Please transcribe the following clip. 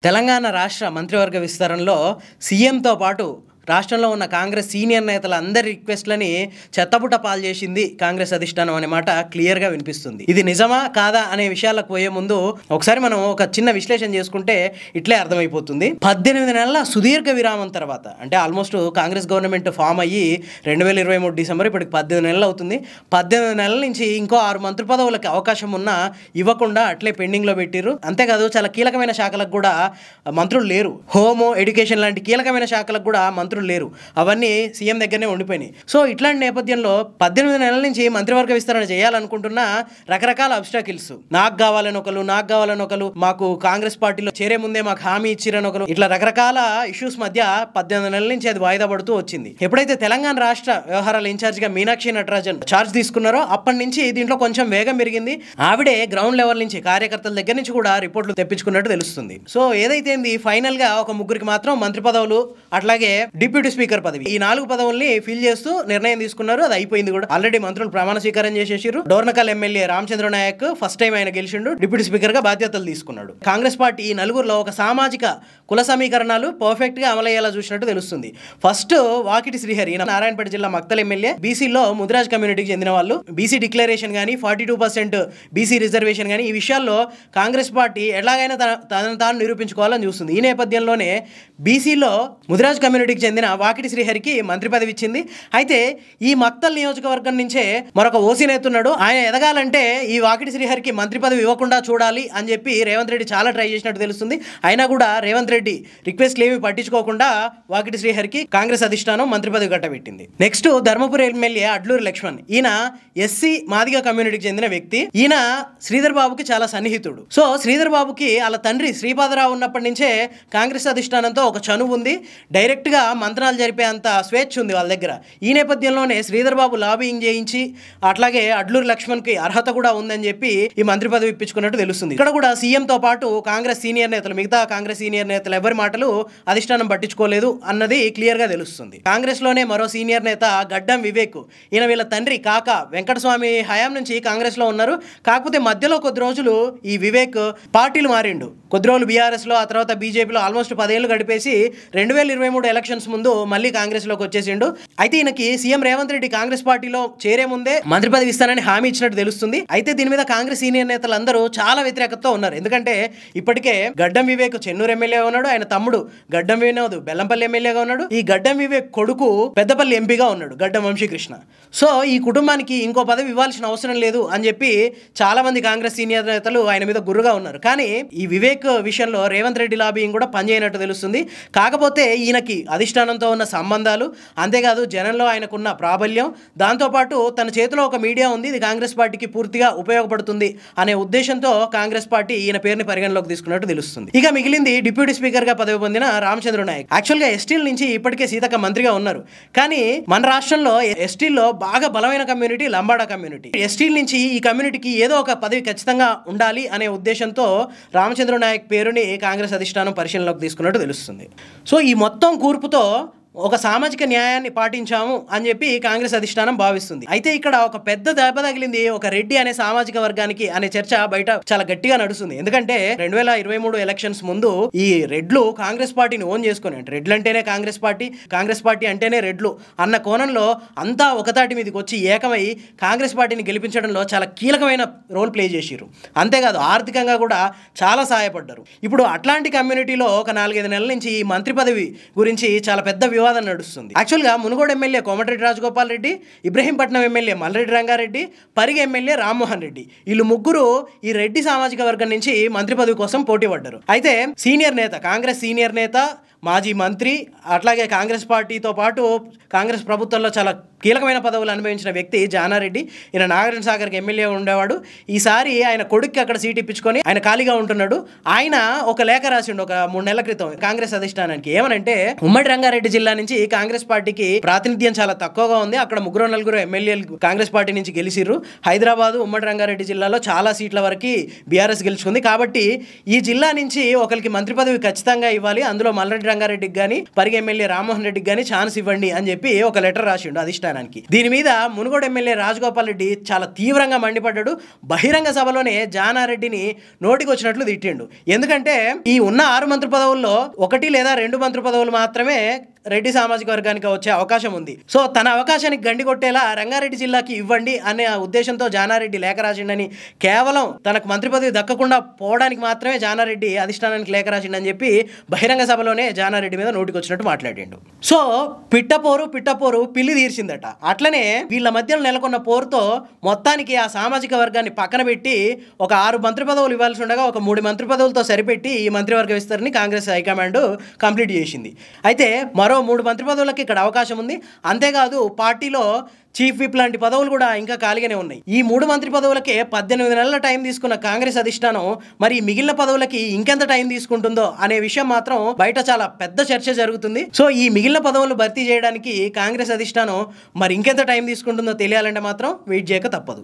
తెలంగాణ రాష్ట్ర మంత్రివర్గ విస్తరణలో సీఎంతో పాటు రాష్ట్రంలో ఉన్న కాంగ్రెస్ సీనియర్ నేతలందరి రిక్వెస్ట్లని చెత్తబుట్ట పాలు చేసింది కాంగ్రెస్ అధిష్టానం అనే మాట క్లియర్గా వినిపిస్తుంది. ఇది నిజమా కాదా అనే విషయాలకు పోయే ముందు ఒకసారి మనం ఒక చిన్న విశ్లేషణ చేసుకుంటే ఇట్లే అర్థమైపోతుంది. 18 నెలల సుదీర్ఘ విరామం తర్వాత, అంటే ఆల్మోస్ట్ కాంగ్రెస్ గవర్నమెంట్ ఫామ్ అయ్యి 2023 డిసెంబర్, ఇప్పటికి 18 నెలలు అవుతుంది. 18 నెలల నుంచి ఇంకో 6 మంత్రి పదవులకి అవకాశం ఉన్నా ఇవ్వకుండా అట్లే పెండింగ్లో పెట్టిర్రు. అంతేకాదు చాలా కీలకమైన శాఖలకు కూడా మంత్రులు లేరు. హోము, ఎడ్యుకేషన్ లాంటి కీలకమైన శాఖలకు కూడా మంత్రులు లేరు. అవన్నీ సీఎం దగ్గరనే ఉండిపోయినాయి. సో ఇట్లాంటి నేపథ్యంలో 18 నెలల నుంచి మంత్రివర్గ విస్తరణ చేయాలనుకుంటున్న రకరకాల అబ్స్టాకిల్స్, నాకు కావాలని ఒకరు, మాకు కాంగ్రెస్ పార్టీలో చేరే ముందే మాకు హామీ ఇచ్చిరని ఒకరు, ఇట్లా రకరకాల ఇష్యూస్ మధ్య 18 నెలల నుంచి అది వాయిదా పడుతూ వచ్చింది. ఎప్పుడైతే తెలంగాణ రాష్ట్ర వ్యవహారాల ఇన్ఛార్జిగా మీనాక్షి నటరాజన్ ఛార్జ్ తీసుకున్నారో అప్పటి నుంచి దీంట్లో కొంచెం వేగం పెరిగింది. ఆవిడే గ్రౌండ్ లెవెల్ నుంచి, కార్యకర్తల దగ్గర నుంచి కూడా రిపోర్ట్లు తెప్పించుకున్నట్టు తెలుస్తుంది. సో ఏదైతే ఫైనల్ గా ఒక ముగ్గురికి మాత్రం మంత్రి పదవులు, అట్లాగే డిప్యూటీ స్పీకర్ పదవి, ఈ 4 పదవుల్ని ఫిల్ చేస్తూ నిర్ణయం తీసుకున్నారు. అది అయిపోయింది కూడా. ఆల్రెడీ మంత్రులు ప్రమాణ స్వీకారం చేసేసారు. Dornakal MLA Ramachandra Naik first time ఆయన గెలిచిండు, డిప్యూటీ స్పీకర్ గా బాధ్యతలు తీసుకున్నాడు. కాంగ్రెస్ పార్టీ ఈ నలుగురులో ఒక సామాజిక కుల సమీకరణాలు పర్ఫెక్ట్ గా అమలయ్యేలా చూసినట్టు తెలుస్తుంది. ఫస్ట్ వాకిటి శ్రీహరి, నారాయణపేట జిల్లా మక్తల్ ఎమ్మెల్యే, బీసీలో ముదిరాజ్ కమ్యూనిటీకి చెందిన వాళ్ళు. బీసీ డిక్లరేషన్ కానీ 42% బీసీ రిజర్వేషన్ కానీ ఈ విషయాల్లో కాంగ్రెస్ పార్టీ ఎలాగైనా తనను తాను నిరూపించుకోవాలని చూస్తుంది. ఈ నేపథ్యంలోనే బీసీలో ముదిరాజ్ కమ్యూనిటీకి చెందిన వాకిటి శ్రీహరికి మంత్రి పదవి ఇచ్చింది. అయితే ఈ మక్తల్ నియోజకవర్గం నుంచే మరొక ఓసీ నేత ఉన్నాడు. ఆయన ఎదగాలంటే ఈ వాకిటి శ్రీహరికి మంత్రి పదవి ఇవ్వకుండా చూడాలి అని చెప్పి రేవంత్ రెడ్డి చాలా ట్రై చేసినట్టు తెలుస్తుంది. అయినా కూడా రేవంత్ రెడ్డి రిక్వెస్ట్లు ఏమి పట్టించుకోకుండా వాకిటి శ్రీహరికి కాంగ్రెస్ అధిష్టానం మంత్రి పదవి కట్టబెట్టింది. నెక్స్ట్ ధర్మపురి ఎమ్మెల్యే అడ్లూరి లక్ష్మణ్, ఈయన ఎస్సీ మాదిగ కమ్యూనిటీకి చెందిన వ్యక్తి. ఈయన శ్రీధర్ బాబుకి చాలా సన్నిహితుడు. సో శ్రీధర్ బాబుకి వాళ్ళ తండ్రి శ్రీపాదరావు ఉన్నప్పటి నుంచే కాంగ్రెస్ అధిష్టానంతో ఒక చనువు ఉంది. డైరెక్ట్ గా మంత్రాలు జరిపే అంత స్వేచ్ఛ ఉంది వాళ్ళ దగ్గర. ఈ నేపథ్యంలోనే శ్రీధర్ బాబు లాబింగ్ చేయించి, అట్లాగే అడ్లూరి లక్ష్మణ్ కి అర్హత కూడా ఉందని చెప్పి ఈ మంత్రి పదవి ఇప్పించుకున్నట్టు తెలుస్తుంది. ఇక్కడ కూడా సీఎంతో పాటు కాంగ్రెస్ సీనియర్ నేతలు, మిగతా కాంగ్రెస్ సీనియర్ నేతలు ఎవరి మాటలు అధిష్టానం పట్టించుకోలేదు అన్నది క్లియర్ గా తెలుస్తుంది. కాంగ్రెస్ లోనే మరో సీనియర్ నేత గడ్డం వివేక్, ఈయన వీళ్ళ తండ్రి కాక వెంకటస్వామి హయాం నుంచి కాంగ్రెస్ లో ఉన్నారు. కాకపోతే మధ్యలో కొద్ది రోజులు ఈ వివేక్ పార్టీలు మారిండు. కొద్ది రోజులు బీఆర్ఎస్ లో, ఆ తర్వాత బీజేపీలో ఆల్మోస్ట్ 10 ఏళ్ళు గడిపేసి 2023 ఎలక్షన్స్ ముందు మళ్ళీ కాంగ్రెస్ లోకి వచ్చేసిండు. అయితే ఈయనకి సీఎం రేవంత్ రెడ్డి కాంగ్రెస్ పార్టీలో చేరే ముందే మంత్రి పదవి ఇస్తానని హామీ ఇచ్చినట్టు తెలుస్తుంది. అయితే దీని మీద కాంగ్రెస్ సీనియర్ నేతలందరూ చాలా వ్యతిరేకతతో ఉన్నారు. ఎందుకంటే ఇప్పటికే గడ్డం వివేక్ చెన్నూరు ఎమ్మెల్యేగా ఉన్నాడు, ఆయన తమ్ముడు గడ్డం వినోద్ బెల్లంపల్లి ఎమ్మెల్యేగా ఉన్నాడు, ఈ గడ్డం వివేక్ కొడుకు పెద్దపల్లి ఎంపీగా ఉన్నాడు గడ్డం వంశీకృష్ణ. సో ఈ కుటుంబానికి ఇంకో పదవి ఇవ్వాల్సిన అవసరం లేదు అని చెప్పి చాలా మంది కాంగ్రెస్ సీనియర్ నేతలు ఆయన మీద గుర్రుగా ఉన్నారు. కానీ ఈ వివేక్ విషయంలో రేవంత్ రెడ్డి లాబింగ్ కూడా పనిచేయనట్టు తెలుస్తుంది. కాకపోతే ఈయనకి అధిష్టానంతో ఉన్న సంబంధాలు, అంతేకాదు జనంలో ఆయనకున్న ప్రాబల్యం, దాంతోపాటు తన చేతిలో ఒక మీడియా ఉంది, ఇది కాంగ్రెస్ పార్టీకి పూర్తిగా ఉపయోగపడుతుంది అనే ఉద్దేశంతో కాంగ్రెస్ పార్టీ ఈయన పేరుని పరిగణలోకి తీసుకున్నట్టు తెలుస్తుంది. ఇక మిగిలింది డిప్యూటీ స్పీకర్ గా పదవి పొందిన రామచంద్ర నాయక్. యాక్చువల్ గా ఎస్టీల నుంచి ఇప్పటికే సీతక్క మంత్రిగా ఉన్నారు. కానీ మన రాష్ట్రంలో ఎస్టీల్లో బాగా బలమైన కమ్యూనిటీ లంబాడా కమ్యూనిటీ. ఎస్టీల నుంచి ఈ కమ్యూనిటీకి ఏదో ఒక పదవి ఖచ్చితంగా ఉండాలి అనే ఉద్దేశంతో రామచంద్ర నాయక్ పేరుని కాంగ్రెస్ అధిష్టానం పరిశీలనలోకి తీసుకున్నట్టు తెలుస్తుంది. సో ఈ మొత్తం కూర్పుతో ఒక సామాజిక న్యాయాన్ని పాటించాము అని చెప్పి కాంగ్రెస్ అధిష్టానం భావిస్తుంది. అయితే ఇక్కడ ఒక పెద్ద దెబ్బ తగిలింది ఒక రెడ్డి అనే సామాజిక వర్గానికి అనే చర్చ బయట చాలా గట్టిగా నడుస్తుంది. ఎందుకంటే 2023 ఎలక్షన్స్ ముందు ఈ రెడ్లు కాంగ్రెస్ పార్టీని ఓన్ చేసుకుని, అంటే రెడ్లు అంటేనే కాంగ్రెస్ పార్టీ అంటేనే రెడ్లు అన్న కోణంలో అంతా ఒకతాటి మీదకి వచ్చి ఏకమై కాంగ్రెస్ పార్టీని గెలిపించడంలో చాలా కీలకమైన రోల్ ప్లే చేసిరు. అంతేకాదు ఆర్థికంగా కూడా చాలా సహాయపడ్డారు. ఇప్పుడు అట్లాంటి కమ్యూనిటీలో ఒక 4-5 నెలల నుంచి ఈ మంత్రి పదవి గురించి చాలా పెద్ద వివాదం నడుస్తుంది. యాక్చువల్గా Munugode MLA Komatireddy Rajagopal Reddy, Ibrahimpatnam MLA Malreddy Rangareddy, Parigi MLA Rammohan Reddy, వీళ్ళు ముగ్గురు ఈ రెడ్డి సామాజిక వర్గం నుంచి మంత్రి పదవి కోసం పోటీ పడ్డారు. అయితే సీనియర్ నేత, కాంగ్రెస్ సీనియర్ నేత, మాజీ మంత్రి, అట్లాగే కాంగ్రెస్ పార్టీతో పాటు కాంగ్రెస్ ప్రభుత్వంలో చాలా కీలకమైన పదవులు అనుభవించిన వ్యక్తి జానారెడ్డి, ఈయన నాగార్జున సాగర్కి ఎమ్మెల్యే ఉండేవాడు. ఈసారి ఆయన కొడుక్కి అక్కడ సీట్ ఇప్పించుకొని ఆయన ఖాళీగా ఉంటున్నాడు. ఆయన ఒక లేఖ రాసిండు ఒక 3 నెలల క్రితం కాంగ్రెస్ అధిష్టానానికి. ఏమనంటే, ఉమ్మడి రంగారెడ్డి జిల్లా నుంచి కాంగ్రెస్ పార్టీకి ప్రాతినిధ్యం చాలా తక్కువగా ఉంది, అక్కడ 3-4 ఎమ్మెల్యేలు కాంగ్రెస్ పార్టీ నుంచి గెలిచిర్రు, హైదరాబాద్ ఉమ్మడి రంగారెడ్డి జిల్లాలో చాలా సీట్ల వరకు బీఆర్ఎస్ గెలుచుకుంది, కాబట్టి ఈ జిల్లా నుంచి ఒకరికి మంత్రి పదవి ఖచ్చితంగా ఇవ్వాలి, అందులో మల్రెడ్డి రంగారెడ్డికి కానీ పరిగి ఎమ్మెల్యే రామ్మోహన్ రెడ్డికి కానీ ఛాన్స్ ఇవ్వండి అని చెప్పి ఒక లెటర్ రాసిండు అధిష్టానానికి. దీని మీద మునుగోడు ఎమ్మెల్యే రాజగోపాల్ రెడ్డి చాలా తీవ్రంగా మండిపడ్డాడు. బహిరంగ సభలోనే జానారెడ్డిని నోటికి వచ్చినట్లు తిట్టిండు. ఎందుకంటే ఈ ఉన్న 6 మంత్రి పదవుల్లో 1 లేదా 2 మంత్రి పదవులు మాత్రమే రెడ్డి సామాజిక వర్గానికి వచ్చే అవకాశం ఉంది. సో తన అవకాశానికి గండి కొట్టేలా రంగారెడ్డి జిల్లాకి ఇవ్వండి అనే ఉద్దేశంతో జానారెడ్డి లేఖ రాసిండని, కేవలం తనకు మంత్రి పదవి దక్కకుండా పోవడానికి మాత్రమే జానారెడ్డి అధిష్టానానికి లేఖ రాసిండని చెప్పి బహిరంగ సభలోనే జానారెడ్డి మీద నోటికి వచ్చినట్టు మాట్లాడిండు. సో పిట్టపోరు పిల్లి తీర్చిందట. అట్లనే వీళ్ళ మధ్యలో నెలకొన్న పోరుతో మొత్తానికి ఆ సామాజిక వర్గాన్ని పక్కన పెట్టి ఒక 6 మంత్రి పదవులు ఇవ్వాల్సి ఉండగా ఒక 3 మంత్రి పదవులతో సరిపెట్టి ఈ మంత్రివర్గ విస్తరణని కాంగ్రెస్ హైకమాండ్ కంప్లీట్ చేసింది. అయితే మరో 3 మంత్రి పదవులకి ఇక్కడ అవకాశం ఉంది. అంతేకాదు పార్టీలో చీఫ్ విప్ లాంటి పదవులు కూడా ఇంకా ఖాళీగానే ఉన్నాయి. ఈ 3 మంత్రి పదవులకే 18 నెలల టైం తీసుకున్న కాంగ్రెస్ అధిష్టానం మరి మిగిలిన పదవులకి ఇంకెంత టైం తీసుకుంటుందో అనే విషయం మాత్రం బయట చాలా పెద్ద చర్చ జరుగుతుంది. సో ఈ మిగిలిన పదవులు భర్తీ చేయడానికి కాంగ్రెస్ అధిష్టానం మరి ఇంకెంత టైం తీసుకుంటుందో తెలియాలంటే మాత్రం వెయిట్ చేయక తప్పదు.